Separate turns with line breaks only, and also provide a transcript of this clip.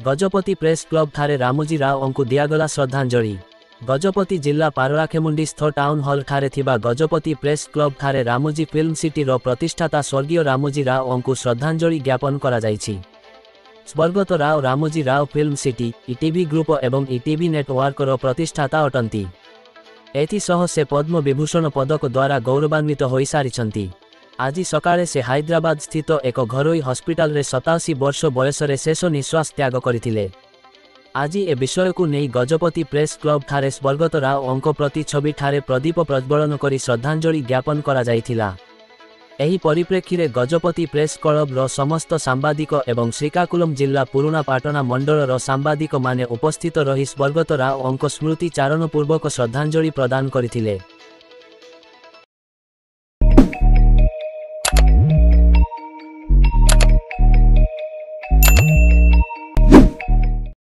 Gajapati press club ठारे रामोजी राव दियागला श्रद्धांजलि। गजपति जिला पारलाखेमुंडी स्थ टाउन हॉल ठारे थिबा गजपति प्रेस क्लब ठारे रामोजी फिल्म सिटी रो प्रतिष्ठाता स्वर्गीय रामोजी राव श्रद्धांजलि ज्ञापन करा जायछि। स्वर्गत Rao Ramoji Rao film city, ETV group एवं ईटीवी नेटवर्क रो प्रतिष्ठाता अटंती। एथिसह से पद्म विभूषण पदक द्वारा गौरवान्वित होई सारिछंती। आज सकाळे से हैदराबाद स्थित एक घरोई हॉस्पिटल रे 87 वर्ष बयस रे शेष निश्वास त्याग करथिले। आज ए विषय को नहीं गजपति प्रेस क्लब ठारे स्वर्गत राव प्रति छवि ठारे प्रदीप प्रज्वलन करी श्रद्धांजलि ज्ञापन करा जायथिला। एही परिप्रेक्षी रे गजपति प्रेस क्लब रो समस्त सांबादिक एवं श्रीकाकुलम जिला पुराना पाटना मंडल रो सांबादिक माने उपस्थित रही स्वर्गत राव स्मृति चारण पूर्वक श्रद्धांजलि प्रदान करथिले।